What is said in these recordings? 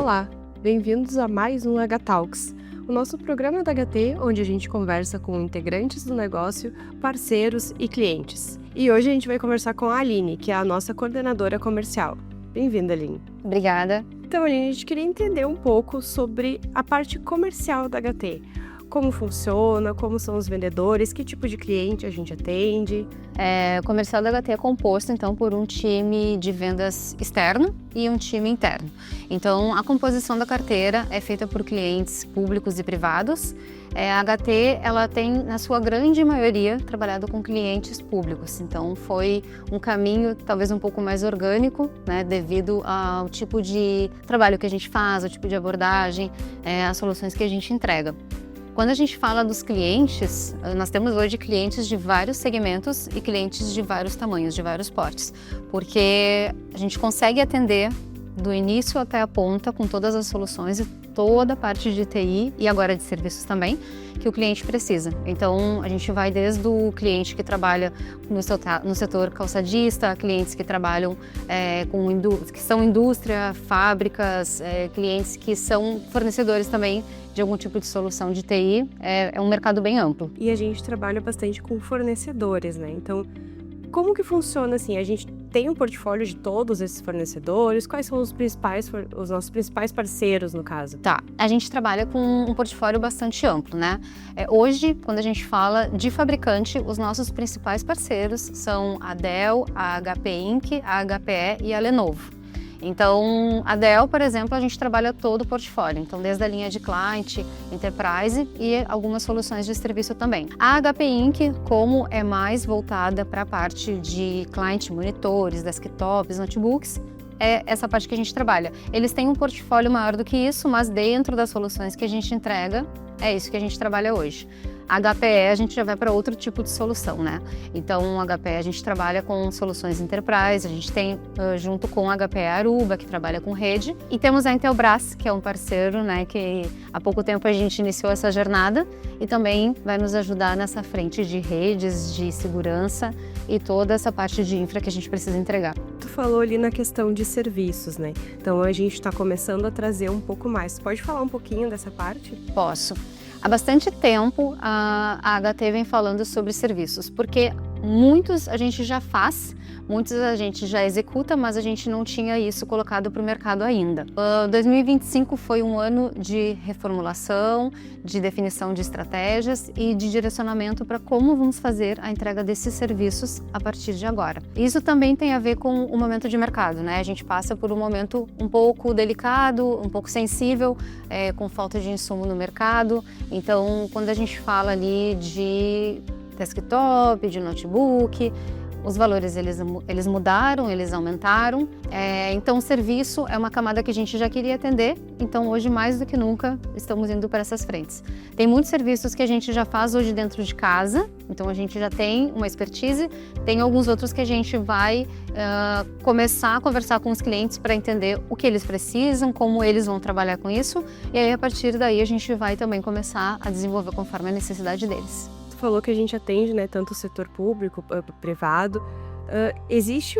Olá, bem-vindos a mais um H-Talks, o nosso programa da HT, onde a gente conversa com integrantes do negócio, parceiros e clientes. E hoje a gente vai conversar com a Aline, que é a nossa coordenadora comercial. Bem-vinda, Aline. Obrigada. Então, Aline, a gente queria entender um pouco sobre a parte comercial da HT. Como funciona, como são os vendedores, que tipo de cliente a gente atende. O comercial da HT é composto, então, por um time de vendas externo e um time interno. Então, a composição da carteira é feita por clientes públicos e privados. A HT, ela tem, na sua grande maioria, trabalhado com clientes públicos. Então, foi um caminho talvez um pouco mais orgânico, né, devido ao tipo de trabalho que a gente faz, ao tipo de abordagem, as soluções que a gente entrega. Quando a gente fala dos clientes, nós temos hoje clientes de vários segmentos e clientes de vários tamanhos, de vários portes, porque a gente consegue atender do início até a ponta com todas as soluções e toda a parte de TI e agora de serviços também, que o cliente precisa. Então, a gente vai desde o cliente que trabalha no setor calçadista, clientes que trabalham que são indústria, fábricas, clientes que são fornecedores também de algum tipo de solução de TI. É um mercado bem amplo. E a gente trabalha bastante com fornecedores, né? Então, como que funciona assim? A gente tem um portfólio de todos esses fornecedores? Quais são os nossos principais parceiros, no caso? Tá, a gente trabalha com um portfólio bastante amplo, né? Hoje, quando a gente fala de fabricante, os nossos principais parceiros são a Dell, a HP Inc., a HPE e a Lenovo. Então, a Dell, por exemplo, a gente trabalha todo o portfólio, então desde a linha de client, enterprise e algumas soluções de serviço também. A HP Inc., como é mais voltada para a parte de client, monitores, desktops, notebooks, é essa parte que a gente trabalha. Eles têm um portfólio maior do que isso, mas dentro das soluções que a gente entrega, é isso que a gente trabalha hoje. A HPE a gente já vai para outro tipo de solução, né? Então, a HPE a gente trabalha com soluções enterprise, a gente tem junto com a HPE Aruba, que trabalha com rede, e temos a Intelbras, que é um parceiro, né, que há pouco tempo a gente iniciou essa jornada e também vai nos ajudar nessa frente de redes, de segurança e toda essa parte de infra que a gente precisa entregar. Tu falou ali na questão de serviços, né? Então, a gente está começando a trazer um pouco mais. Pode falar um pouquinho dessa parte? Posso. Há bastante tempo a HT vem falando sobre serviços, porque muitos a gente já faz, muitos a gente já executa, mas a gente não tinha isso colocado para o mercado ainda. 2025 foi um ano de reformulação, de definição de estratégias e de direcionamento para como vamos fazer a entrega desses serviços a partir de agora. Isso também tem a ver com o momento de mercado, né? A gente passa por um momento um pouco delicado, um pouco sensível, com falta de insumo no mercado. Então, quando a gente fala ali de desktop, de notebook, os valores eles mudaram, eles aumentaram. Então o serviço é uma camada que a gente já queria atender, então hoje mais do que nunca estamos indo para essas frentes. Tem muitos serviços que a gente já faz hoje dentro de casa, então a gente já tem uma expertise, tem alguns outros que a gente vai começar a conversar com os clientes para entender o que eles precisam, como eles vão trabalhar com isso, e aí a partir daí a gente vai também começar a desenvolver conforme a necessidade deles. Falou que a gente atende, né, tanto o setor público, privado. Existe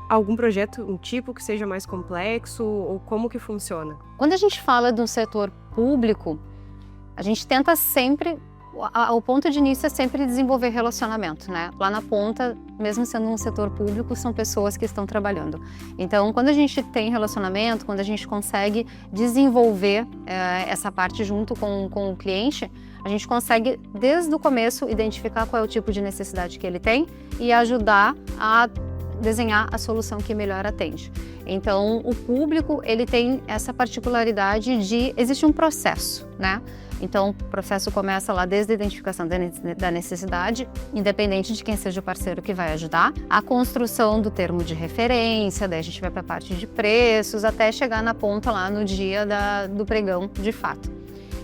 algum projeto, um tipo que seja mais complexo ou como que funciona? Quando a gente fala do setor público, a gente tenta sempre, o ponto de início é sempre desenvolver relacionamento, né? Lá na ponta, mesmo sendo um setor público, são pessoas que estão trabalhando. Então, quando a gente tem relacionamento, quando a gente consegue desenvolver essa parte junto com o cliente, a gente consegue, desde o começo, identificar qual é o tipo de necessidade que ele tem e ajudar a desenhar a solução que melhor atende. Então, o público, ele tem essa particularidade de... Existe um processo, né? Então, o processo começa lá desde a identificação da necessidade, independente de quem seja o parceiro que vai ajudar, a construção do termo de referência, daí a gente vai para a parte de preços, até chegar na ponta lá no dia do pregão de fato.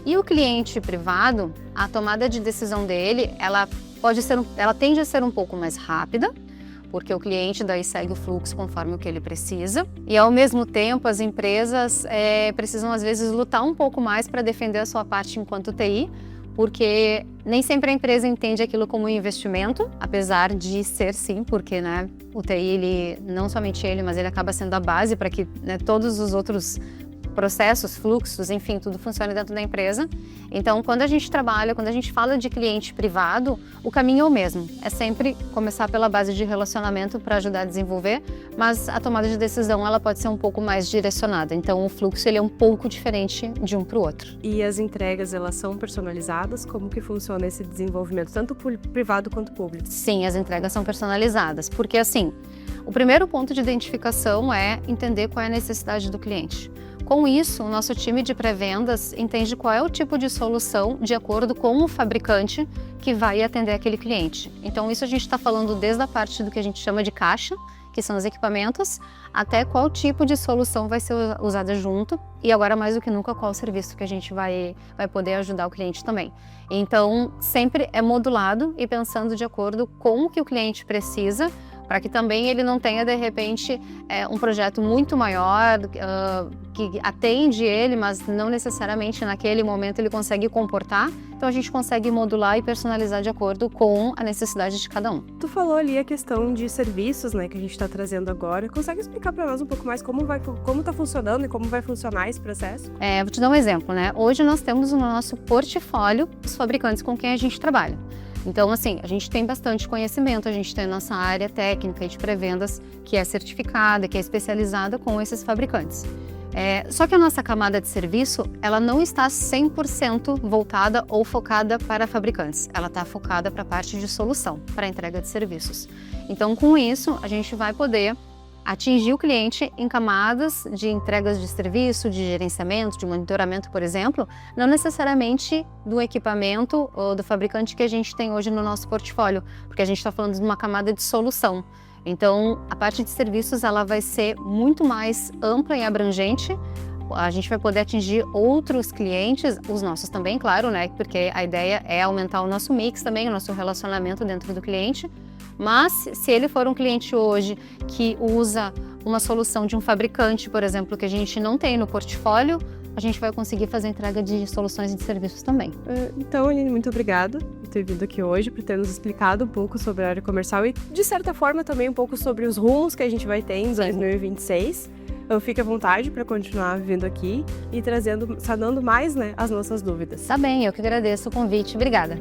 E o cliente privado, a tomada de decisão dele, ela tende a ser um pouco mais rápida, porque o cliente daí segue o fluxo conforme o que ele precisa. E ao mesmo tempo, as empresas precisam às vezes lutar um pouco mais para defender a sua parte enquanto TI, porque nem sempre a empresa entende aquilo como um investimento, apesar de ser sim, porque né, o TI, não somente ele, mas ele acaba sendo a base para que todos os outros processos, fluxos, enfim, tudo funciona dentro da empresa. Então, quando a gente trabalha, quando a gente fala de cliente privado, o caminho é o mesmo. É sempre começar pela base de relacionamento para ajudar a desenvolver, mas a tomada de decisão ela pode ser um pouco mais direcionada. Então, o fluxo ele é um pouco diferente de um para o outro. E as entregas, elas são personalizadas? Como que funciona esse desenvolvimento, tanto privado quanto público? Sim, as entregas são personalizadas, porque assim, o primeiro ponto de identificação é entender qual é a necessidade do cliente. Com isso, o nosso time de pré-vendas entende qual é o tipo de solução de acordo com o fabricante que vai atender aquele cliente. Então, isso a gente está falando desde a parte do que a gente chama de caixa, que são os equipamentos, até qual tipo de solução vai ser usada junto e agora mais do que nunca qual serviço que a gente vai poder ajudar o cliente também. Então, sempre é modulado e pensando de acordo com o que o cliente precisa, para que também ele não tenha, de repente, um projeto muito maior, que atende ele, mas não necessariamente naquele momento ele consegue comportar. Então a gente consegue modular e personalizar de acordo com a necessidade de cada um. Tu falou ali a questão de serviços, né, que a gente está trazendo agora. Consegue explicar para nós um pouco mais como está funcionando e como vai funcionar esse processo? Vou te dar um exemplo, né? Hoje nós temos no nosso portfólio os fabricantes com quem a gente trabalha. Então, assim, a gente tem bastante conhecimento, a gente tem a nossa área técnica de pré-vendas que é certificada, que é especializada com esses fabricantes. Só que a nossa camada de serviço, ela não está 100% voltada ou focada para fabricantes. Ela está focada para a parte de solução, para a entrega de serviços. Então, com isso, a gente vai poder atingir o cliente em camadas de entregas de serviço, de gerenciamento, de monitoramento, por exemplo, não necessariamente do equipamento ou do fabricante que a gente tem hoje no nosso portfólio, porque a gente está falando de uma camada de solução. Então, a parte de serviços ela vai ser muito mais ampla e abrangente. A gente vai poder atingir outros clientes, os nossos também, claro, né? Porque a ideia é aumentar o nosso mix também, o nosso relacionamento dentro do cliente. Mas, se ele for um cliente hoje que usa uma solução de um fabricante, por exemplo, que a gente não tem no portfólio, a gente vai conseguir fazer entrega de soluções e de serviços também. Então, Aline, muito obrigada por ter vindo aqui hoje, por ter nos explicado um pouco sobre a área comercial e, de certa forma, também um pouco sobre os rumos que a gente vai ter em 2026. Então, fique à vontade para continuar vindo aqui e sanando mais, né, as nossas dúvidas. Tá bem, eu que agradeço o convite. Obrigada.